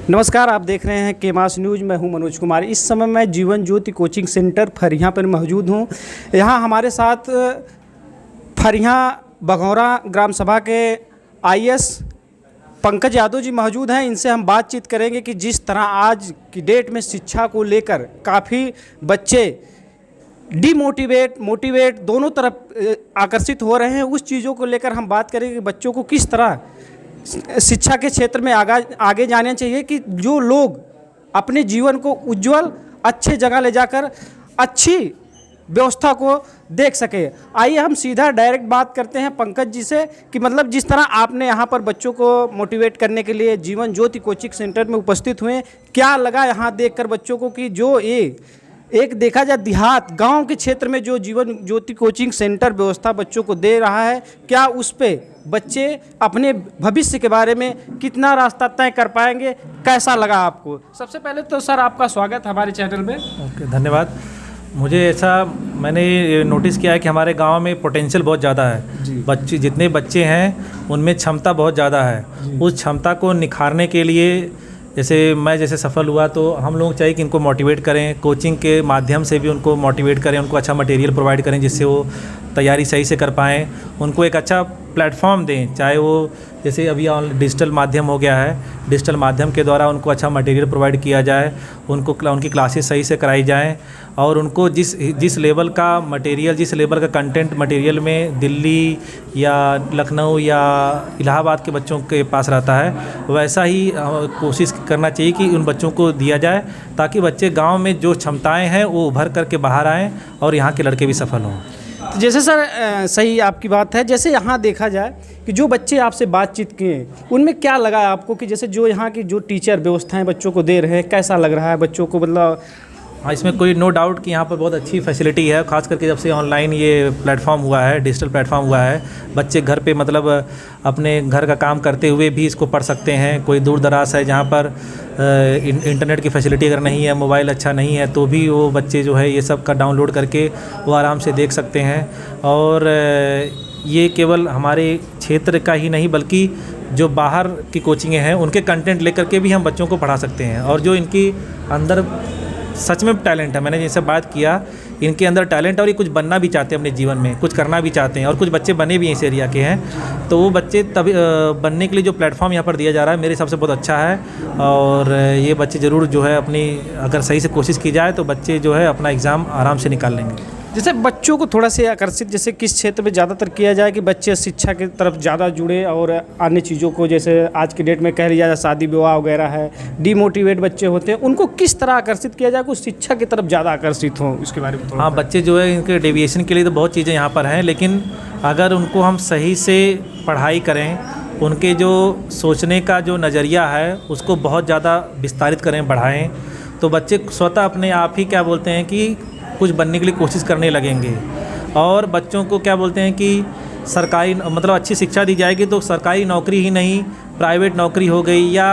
नमस्कार, आप देख रहे हैं केमास न्यूज़। मैं हूं मनोज कुमार। इस समय मैं जीवन ज्योति कोचिंग सेंटर फरियां पर मौजूद हूं। यहां हमारे साथ फरियां बघौरा ग्राम सभा के आईएएस पंकज यादव जी मौजूद हैं। इनसे हम बातचीत करेंगे कि जिस तरह आज की डेट में शिक्षा को लेकर काफ़ी बच्चे मोटिवेट दोनों तरफ आकर्षित हो रहे हैं, उस चीज़ों को लेकर हम बात करेंगे कि बच्चों को किस तरह शिक्षा के क्षेत्र में आगे जाना चाहिए कि जो लोग अपने जीवन को उज्जवल अच्छे जगह ले जाकर अच्छी व्यवस्था को देख सके। आइए हम सीधा डायरेक्ट बात करते हैं पंकज जी से कि मतलब जिस तरह आपने यहाँ पर बच्चों को मोटिवेट करने के लिए जीवन ज्योति कोचिंग सेंटर में उपस्थित हुए, क्या लगा यहाँ देखकर बच्चों को कि जो एक देखा जाए देहात गांव के क्षेत्र में जो जीवन ज्योति कोचिंग सेंटर व्यवस्था बच्चों को दे रहा है, क्या उस पे बच्चे अपने भविष्य के बारे में कितना रास्ता तय कर पाएंगे, कैसा लगा आपको? सबसे पहले तो सर आपका स्वागत हमारे चैनल में। ओके, धन्यवाद। मैंने नोटिस किया है कि हमारे गांव में पोटेंशियल बहुत ज़्यादा है। जितने बच्चे हैं उनमें क्षमता बहुत ज़्यादा है। उस क्षमता को निखारने के लिए जैसे सफल हुआ तो हम लोग चाहिए कि इनको मोटिवेट करें, कोचिंग के माध्यम से भी उनको मोटिवेट करें, उनको अच्छा मटेरियल प्रोवाइड करें जिससे वो तैयारी सही से कर पाएँ, उनको एक अच्छा प्लेटफॉर्म दें। चाहे वो जैसे अभी डिजिटल माध्यम हो गया है, डिजिटल माध्यम के द्वारा उनको अच्छा मटेरियल प्रोवाइड किया जाए, उनकी क्लासेस सही से कराई जाएं और उनको जिस लेवल का मटेरियल, जिस लेवल का कंटेंट मटेरियल में दिल्ली या लखनऊ या इलाहाबाद के बच्चों के पास रहता है, वैसा ही कोशिश करना चाहिए कि उन बच्चों को दिया जाए ताकि बच्चे गाँव में जो क्षमताएँ हैं वो उभर करके बाहर आएँ और यहाँ के लड़के भी सफल हों। तो जैसे सर सही आपकी बात है, जैसे यहाँ देखा जाए कि जो बच्चे आपसे बातचीत किए उनमें क्या लगा आपको कि जैसे जो यहाँ की जो टीचर व्यवस्थाएं बच्चों को दे रहे हैं, कैसा लग रहा है बच्चों को? मतलब हाँ, इसमें कोई नो डाउट कि यहाँ पर बहुत अच्छी फैसिलिटी है। खास करके जब से ऑनलाइन ये प्लेटफॉर्म हुआ है, डिजिटल प्लेटफॉर्म हुआ है, बच्चे घर पे मतलब अपने घर का काम करते हुए भी इसको पढ़ सकते हैं। कोई दूर दराज है जहाँ पर इंटरनेट की फैसिलिटी अगर नहीं है, मोबाइल अच्छा नहीं है, तो भी वो बच्चे जो है ये सब का डाउनलोड करके वो आराम से देख सकते हैं। और ये केवल हमारे क्षेत्र का ही नहीं बल्कि जो बाहर की कोचिंगें हैं उनके कंटेंट लेकर के भी हम बच्चों को पढ़ा सकते हैं। और जो इनकी अंदर सच में टैलेंट है, मैंने जिनसे बात किया, इनके अंदर टैलेंट और ये कुछ बनना भी चाहते हैं, अपने जीवन में कुछ करना भी चाहते हैं और कुछ बच्चे बने भी हैं इस एरिया के हैं। तो वो बच्चे तभी बनने के लिए जो प्लेटफॉर्म यहाँ पर दिया जा रहा है मेरे हिसाब से बहुत अच्छा है। और ये बच्चे ज़रूर जो है अपनी अगर सही से कोशिश की जाए तो बच्चे जो है अपना एग्ज़ाम आराम से निकाल लेंगे। जैसे बच्चों को थोड़ा से आकर्षित जैसे किस क्षेत्र में ज़्यादातर किया जाए कि बच्चे शिक्षा की तरफ ज़्यादा जुड़े और अन्य चीज़ों को, जैसे आज की डेट में कह लिया जाए शादी विवाह वगैरह है, डीमोटिवेट बच्चे होते हैं, उनको किस तरह आकर्षित किया जाए कि शिक्षा की तरफ ज़्यादा आकर्षित हों, इसके बारे में थोड़ा? हाँ, बच्चे जो है इनके डेविएशन के लिए तो बहुत चीज़ें यहाँ पर हैं, लेकिन अगर उनको हम सही से पढ़ाई करें, उनके जो सोचने का जो नज़रिया है उसको बहुत ज़्यादा विस्तारित करें, बढ़ाएँ, तो बच्चे स्वतः अपने आप ही क्या बोलते हैं कि कुछ बनने के लिए कोशिश करने लगेंगे। और बच्चों को क्या बोलते हैं कि सरकारी मतलब अच्छी शिक्षा दी जाएगी तो सरकारी नौकरी ही नहीं, प्राइवेट नौकरी हो गई, या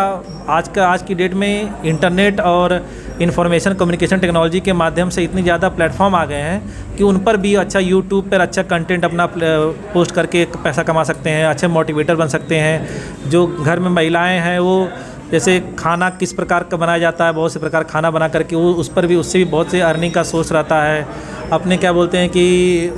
आज की डेट में इंटरनेट और इंफॉर्मेशन कम्युनिकेशन टेक्नोलॉजी के माध्यम से इतनी ज़्यादा प्लेटफॉर्म आ गए हैं कि उन पर भी अच्छा यूट्यूब पर अच्छा कंटेंट अपना पोस्ट करके पैसा कमा सकते हैं, अच्छे मोटिवेटर बन सकते हैं। जो घर में महिलाएँ हैं वो जैसे खाना किस प्रकार का बनाया जाता है, बहुत से प्रकार खाना बना करके वो उस पर भी उससे भी बहुत से अर्निंग का सोर्स रहता है। अपने क्या बोलते हैं कि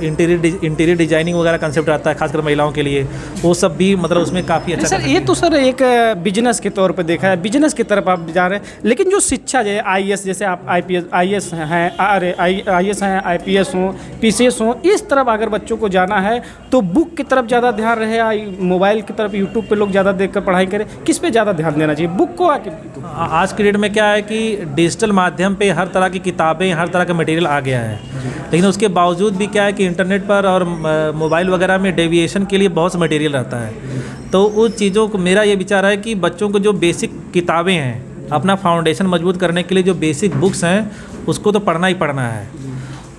इंटीरियर डिजाइनिंग वगैरह कंसेप्ट आता है खासकर महिलाओं के लिए, वो सब भी मतलब उसमें काफ़ी अच्छा। सर ये तो सर एक बिजनेस के तौर पे देखा है, बिजनेस की तरफ आप जा रहे हैं, लेकिन जो शिक्षा जो है आईएएस, जैसे आप आईएएस हैं, आईएएस हैं, आईपीएस हों, पीसीएस हों, इस तरफ अगर बच्चों को जाना है तो बुक की तरफ ज़्यादा ध्यान रहे या मोबाइल की तरफ, यूट्यूब पर लोग ज़्यादा देख कर पढ़ाई करें, किस पे ज़्यादा ध्यान देना चाहिए, बुक को? आज की डेट में क्या है कि डिजिटल माध्यम पे हर तरह की किताबें, हर तरह का मटेरियल आ गया है, लेकिन उसके बावजूद भी क्या है कि इंटरनेट पर और मोबाइल वगैरह में डेविएशन के लिए बहुत सा मटेरियल रहता है। तो उन चीज़ों को मेरा ये विचार है कि बच्चों को जो बेसिक किताबें हैं, अपना फाउंडेशन मजबूत करने के लिए जो बेसिक बुक्स हैं उसको तो पढ़ना ही पढ़ना है।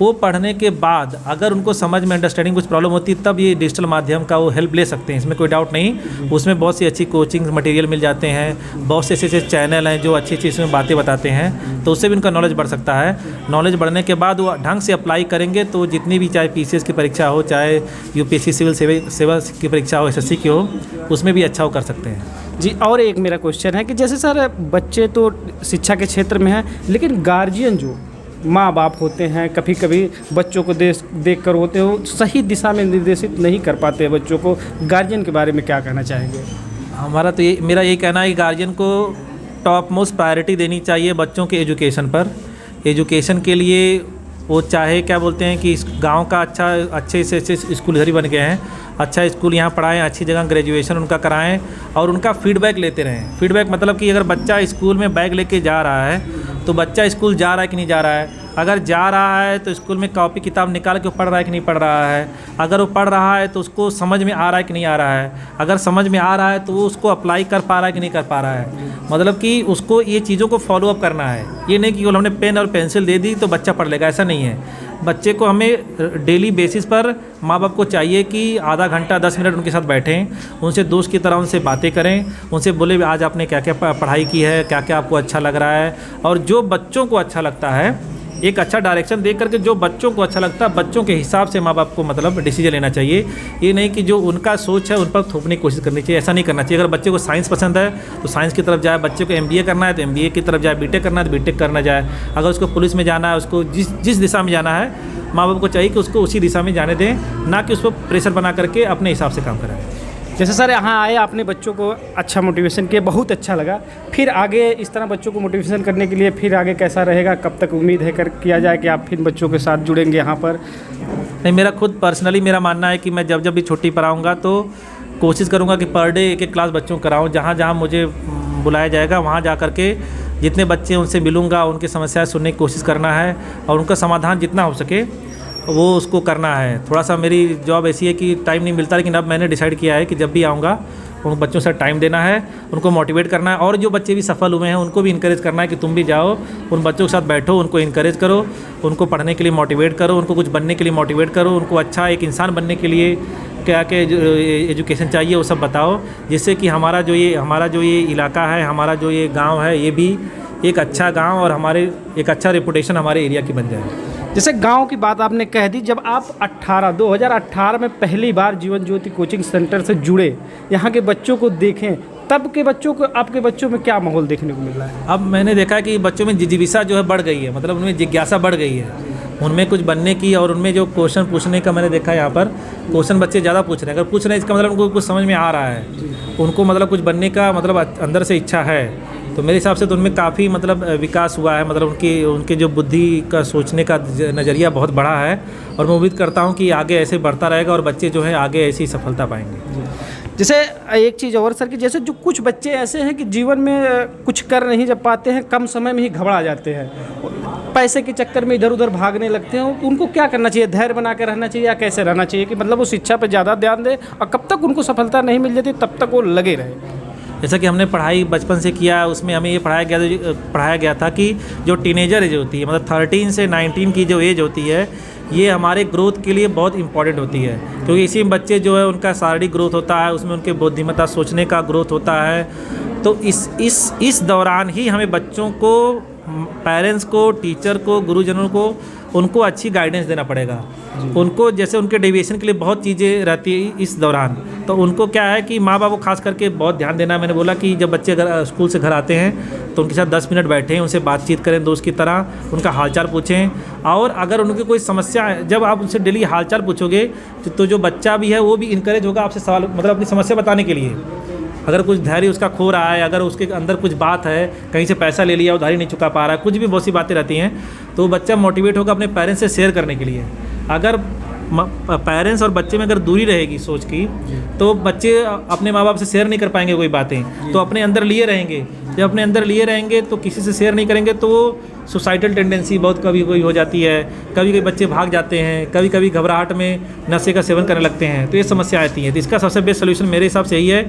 वो पढ़ने के बाद अगर उनको समझ में अंडरस्टैंडिंग कुछ प्रॉब्लम होती है तब ये डिजिटल माध्यम का वो हेल्प ले सकते हैं, इसमें कोई डाउट नहीं। उसमें बहुत सी अच्छी कोचिंग मटेरियल मिल जाते हैं, बहुत से ऐसे चैनल हैं जो अच्छी अच्छी इसमें बातें बताते हैं, तो उससे भी उनका नॉलेज बढ़ सकता है। नॉलेज बढ़ने के बाद वो ढंग से अप्लाई करेंगे तो जितनी भी, चाहे पीसीएस की परीक्षा हो, चाहे यूपीएससी सिविल सेवा की परीक्षा हो, एसएससी की हो, उसमें भी अच्छा वो कर सकते हैं। जी, और एक मेरा क्वेश्चन है कि जैसे सर बच्चे तो शिक्षा के क्षेत्र में हैं, लेकिन गार्जियन जो माँ बाप होते हैं कभी कभी बच्चों को देख कर होते हो सही दिशा में निर्देशित नहीं कर पाते हैं बच्चों को, गार्जियन के बारे में क्या कहना चाहेंगे? हमारा तो ये मेरा ये कहना है कि गार्जियन को टॉप मोस्ट प्रायोरिटी देनी चाहिए बच्चों के एजुकेशन पर। एजुकेशन के लिए वो चाहे क्या बोलते हैं कि इस गांव का अच्छे से अच्छे स्कूल इधर ही बन गए हैं, अच्छा स्कूल यहाँ पढ़ाएं, अच्छी जगह ग्रेजुएशन उनका कराएं और उनका फीडबैक लेते रहें। फीडबैक मतलब कि अगर बच्चा स्कूल में बैग लेके जा रहा है तो बच्चा स्कूल जा रहा है कि नहीं जा रहा है, अगर जा रहा है तो स्कूल में कॉपी किताब निकाल के पढ़ रहा है कि नहीं पढ़ रहा है, अगर वो पढ़ रहा है तो उसको समझ में आ रहा है कि नहीं आ रहा है, अगर समझ में आ रहा है तो वो उसको अप्लाई कर पा रहा है कि नहीं कर पा रहा है। मतलब कि उसको ये चीज़ों को फॉलो अप करना है। ये नहीं कि हमने पेन और पेंसिल दे दी तो बच्चा पढ़ लेगा, ऐसा नहीं है। बच्चे को हमें डेली बेसिस पर माँ बाप को चाहिए कि आधा घंटा 10 मिनट उनके साथ बैठें, उनसे दोस्त की तरह उनसे बातें करें, उनसे बोले आज आपने क्या क्या पढ़ाई की है, क्या क्या आपको अच्छा लग रहा है। और जो बच्चों को अच्छा लगता है एक अच्छा डायरेक्शन दे करके, जो बच्चों को अच्छा लगता है बच्चों के हिसाब से माँ बाप को मतलब डिसीजन लेना चाहिए। ये नहीं कि जो उनका सोच है उन पर थोपने की कोशिश करनी चाहिए, ऐसा नहीं करना चाहिए। अगर बच्चे को साइंस पसंद है तो साइंस की तरफ जाए, बच्चे को MBA करना है तो MBA की तरफ जाए, बीटेक करना है तो बीटेक करना जाए। अगर उसको पुलिस में जाना है, उसको जिस दिशा में जाना है माँ बाप को चाहिए कि उसको उसी दिशा में जाने दें, ना कि उस पर प्रेशर बना करके अपने हिसाब से काम कराएं। जैसे सर यहाँ आए आपने बच्चों को अच्छा मोटिवेशन किया, बहुत अच्छा लगा। फिर आगे इस तरह बच्चों को मोटिवेशन करने के लिए फिर आगे कैसा रहेगा, कब तक उम्मीद है किया जाए कि आप फिर बच्चों के साथ जुड़ेंगे यहाँ पर? नहीं, मेरा खुद पर्सनली मेरा मानना है कि मैं जब जब भी छुट्टी पर आऊँगा तो कोशिश करूँगा कि पर डे एक क्लास बच्चों को कराऊँ। जहाँ जहाँ मुझे बुलाया जाएगा वहाँ जा कर के जितने बच्चे उनसे मिलूँगा, उनकी समस्याएं सुनने की कोशिश करना है और उनका समाधान जितना हो सके वो उसको करना है। थोड़ा सा मेरी जॉब ऐसी है कि टाइम नहीं मिलता, लेकिन अब मैंने डिसाइड किया है कि जब भी आऊँगा उन बच्चों से टाइम देना है, उनको मोटिवेट करना है और जो बच्चे भी सफल हुए हैं उनको भी इनकरेज करना है कि तुम भी जाओ उन बच्चों के साथ बैठो, उनको इनकरेज करो, उनको पढ़ने के लिए मोटिवेट करो, उनको कुछ बनने के लिए मोटिवेट करो, उनको अच्छा एक इंसान बनने के लिए क्या क्या एजुकेशन चाहिए वो सब बताओ, जिससे कि हमारा जो ये इलाका है, हमारा जो ये गाँव है, ये भी एक अच्छा गाँव और हमारे एक अच्छा रेपुटेशन हमारे एरिया की बन जाए। जैसे गांव की बात आपने कह दी, जब आप 2018 में पहली बार जीवन ज्योति कोचिंग सेंटर से जुड़े, यहाँ के बच्चों को देखें, तब के बच्चों को आपके बच्चों में क्या माहौल देखने को मिल रहा है? अब मैंने देखा है कि बच्चों में जिज्ञासा जो है बढ़ गई है, मतलब उनमें जिज्ञासा बढ़ गई है, उनमें कुछ बनने की और उनमें जो क्वेश्चन पूछने का मैंने देखा है यहाँ पर क्वेश्चन बच्चे ज़्यादा पूछ रहे हैं। अगर पूछ रहे हैं इसका मतलब उनको कुछ समझ में आ रहा है, उनको मतलब कुछ बनने का मतलब अंदर से इच्छा है, तो मेरे हिसाब से तो उनमें काफ़ी मतलब विकास हुआ है। मतलब उनके जो बुद्धि का सोचने का नज़रिया बहुत बड़ा है और मैं उम्मीद करता हूँ कि आगे ऐसे बढ़ता रहेगा और बच्चे जो है आगे ऐसी सफलता पाएंगे। जैसे एक चीज़ और सर कि जैसे जो कुछ बच्चे ऐसे हैं कि जीवन में कुछ कर नहीं जब पाते हैं, कम समय में ही घबरा जाते हैं, पैसे के चक्कर में इधर उधर भागने लगते हैं, उनको क्या करना चाहिए? धैर्य बना के रहना चाहिए या कैसे रहना चाहिए कि मतलब वो शिक्षा पर ज़्यादा ध्यान दें और कब तक उनको सफलता नहीं मिल जाती तब तक वो लगे रहे? जैसा कि हमने पढ़ाई बचपन से किया, उसमें हमें ये पढ़ाया गया था कि जो टीनेजर एज होती है, मतलब 13 से 19 की जो एज होती है, ये हमारे ग्रोथ के लिए बहुत इंपॉर्टेंट होती है, क्योंकि इसी में बच्चे जो है उनका शारीरिक ग्रोथ होता है, उसमें उनके बुद्धिमत्ता सोचने का ग्रोथ होता है। तो इस दौरान ही हमें बच्चों को, पेरेंट्स को, टीचर को, गुरुजनों को उनको अच्छी गाइडेंस देना पड़ेगा। उनको जैसे उनके डेविएशन के लिए बहुत चीज़ें रहती है इस दौरान, तो उनको क्या है कि माँ बाप को खास करके बहुत ध्यान देना है। मैंने बोला कि जब बच्चे अगर स्कूल से घर आते हैं तो उनके साथ 10 मिनट बैठें, उनसे बातचीत करें दोस्त की तरह, उनका हालचाल पूछें। और अगर उनकी कोई समस्या है, जब आप उनसे डेली हालचाल पूछोगे तो जो बच्चा भी है वो भी इनकरेज होगा आपसे सवाल मतलब अपनी समस्या बताने के लिए। अगर कुछ धैर्य उसका खो रहा है, अगर उसके अंदर कुछ बात है, कहीं से पैसा ले लिया, उधारी नहीं चुका पा रहा है, कुछ भी बहुत सी बातें रहती हैं, तो बच्चा मोटिवेट होगा अपने पेरेंट्स से शेयर करने के लिए। अगर पेरेंट्स और बच्चे में अगर दूरी रहेगी सोच की, तो बच्चे अपने माँ बाप से शेयर नहीं कर पाएंगे कोई बातें, तो अपने अंदर लिए रहेंगे। जब अपने अंदर लिए रहेंगे तो किसी से शेयर नहीं करेंगे तो सुसाइडल टेंडेंसी बहुत कभी कोई हो जाती है, कभी कभी बच्चे भाग जाते हैं, कभी कभी घबराहट में नशे का सेवन करने लगते हैं, तो ये समस्या आती है। तो इसका सबसे बेस्ट सोल्यूशन मेरे हिसाब से यही है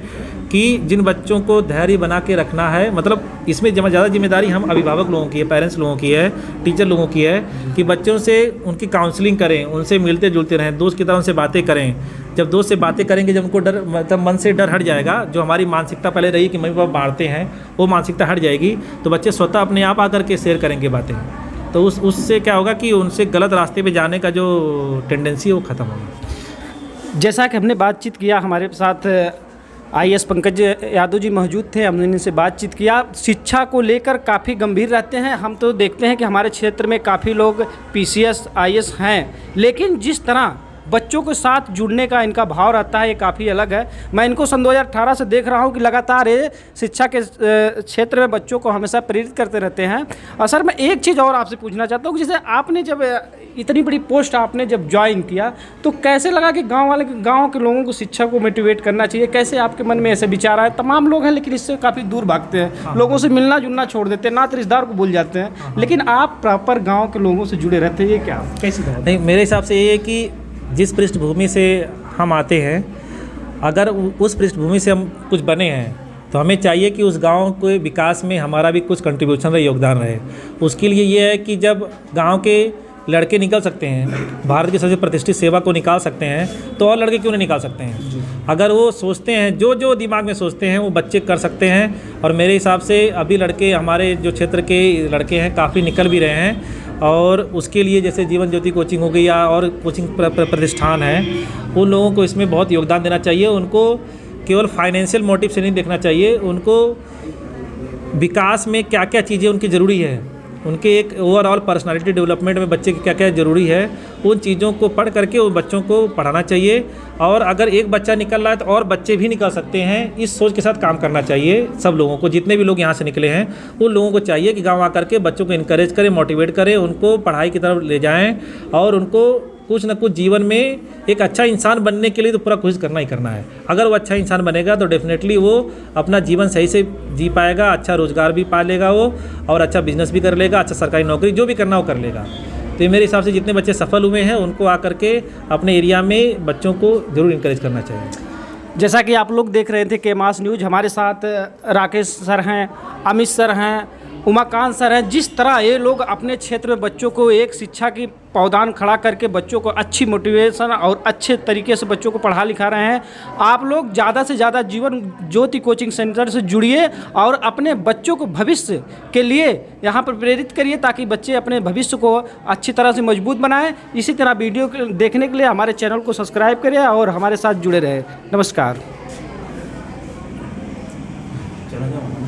कि जिन बच्चों को धैर्य बना के रखना है, मतलब इसमें ज़्यादा जिम्मेदारी हम अभिभावक लोगों की है, पेरेंट्स लोगों की है, टीचर लोगों की है, कि बच्चों से उनकी काउंसलिंग करें, उनसे मिलते जुलते रहें, दोस्त की तरह उनसे बातें करें। जब दोस्त से बातें करेंगे, जब उनको डर मतलब मन से डर हट जाएगा, जो हमारी मानसिकता पहले रही कि मम्मी पापा बांटते हैं, वो मानसिकता हट जाएगी, तो बच्चे स्वतः अपने आप आकर के शेयर करेंगे बातें। तो उससे क्या होगा कि उनसे गलत रास्ते पे जाने का जो टेंडेंसी है वो ख़त्म होगा। जैसा कि हमने बातचीत किया, हमारे साथ आईएएस पंकज यादव जी मौजूद थे, हमने इनसे बातचीत किया। शिक्षा को लेकर काफ़ी गंभीर रहते हैं। हम तो देखते हैं कि हमारे क्षेत्र में काफ़ी लोग पीसीएस आईएएस हैं, लेकिन जिस तरह बच्चों के साथ जुड़ने का इनका भाव रहता है ये काफ़ी अलग है। मैं इनको सन 2018 से देख रहा हूँ कि लगातार ये शिक्षा के क्षेत्र में बच्चों को हमेशा प्रेरित करते रहते हैं। और सर मैं एक चीज़ और आपसे पूछना चाहता हूँ कि जैसे आपने जब इतनी बड़ी पोस्ट आपने जब ज्वाइन किया तो कैसे लगा कि गाँव के लोगों को शिक्षा को मोटिवेट करना चाहिए? कैसे आपके मन में ऐसे विचार आए? तमाम लोग हैं लेकिन इससे काफ़ी दूर भागते हैं, लोगों से मिलना जुलना छोड़ देते हैं, नाते रिश्तेदार को भूल जाते हैं, लेकिन आप प्रॉपर गाँव के लोगों से जुड़े रहते हैं, ये क्या कैसी बात? नहीं, मेरे हिसाब से ये है कि जिस पृष्ठभूमि से हम आते हैं, अगर उस पृष्ठभूमि से हम कुछ बने हैं तो हमें चाहिए कि उस गांव के विकास में हमारा भी कुछ कंट्रीब्यूशन रहे, योगदान रहे। उसके लिए ये है कि जब गांव के लड़के निकल सकते हैं, भारत की सबसे प्रतिष्ठित सेवा को निकाल सकते हैं, तो और लड़के क्यों नहीं निकाल सकते हैं? अगर वो सोचते हैं, जो दिमाग में सोचते हैं वो बच्चे कर सकते हैं। और मेरे हिसाब से अभी लड़के, हमारे जो क्षेत्र के लड़के हैं, काफ़ी निकल भी रहे हैं। और उसके लिए जैसे जीवन ज्योति कोचिंग हो गई या और कोचिंग प्रतिष्ठान है, उन लोगों को इसमें बहुत योगदान देना चाहिए। उनको केवल फाइनेंशियल मोटिव से नहीं देखना चाहिए, उनको विकास में क्या क्या चीज़ें उनकी ज़रूरी है, उनके एक ओवरऑल पर्सनालिटी डेवलपमेंट में बच्चे की क्या क्या ज़रूरी है, उन चीज़ों को पढ़ करके उन बच्चों को पढ़ाना चाहिए। और अगर एक बच्चा निकल रहा है तो और बच्चे भी निकल सकते हैं, इस सोच के साथ काम करना चाहिए सब लोगों को। जितने भी लोग यहाँ से निकले हैं उन लोगों को चाहिए कि गाँव आकर के बच्चों को इनकरेज करें, मोटिवेट करें, उनको पढ़ाई की तरफ ले जाएँ और उनको कुछ न कुछ जीवन में एक अच्छा इंसान बनने के लिए तो पूरा कोशिश करना ही करना है। अगर वो अच्छा इंसान बनेगा तो डेफिनेटली वो अपना जीवन सही से जी पाएगा, अच्छा रोज़गार भी पा लेगा वो, और अच्छा बिजनेस भी कर लेगा, अच्छा सरकारी नौकरी जो भी करना वो कर लेगा। तो मेरे हिसाब से जितने बच्चे सफल हुए हैं उनको आकर के अपने एरिया में बच्चों को ज़रूर इंकरेज करना चाहिए। जैसा कि आप लोग देख रहे थे के मास न्यूज़, हमारे साथ राकेश सर हैं, अमित सर हैं, उमाकांत सर हैं। जिस तरह ये लोग अपने क्षेत्र में बच्चों को एक शिक्षा की पौधान खड़ा करके बच्चों को अच्छी मोटिवेशन और अच्छे तरीके से बच्चों को पढ़ा लिखा रहे हैं, आप लोग ज़्यादा से ज़्यादा जीवन ज्योति कोचिंग सेंटर से जुड़िए और अपने बच्चों को भविष्य के लिए यहाँ पर प्रेरित करिए ताकि बच्चे अपने भविष्य को अच्छी तरह से मजबूत बनाएं। इसी तरह वीडियो देखने के लिए हमारे चैनल को सब्सक्राइब करिए और हमारे साथ जुड़े रहें। नमस्कार।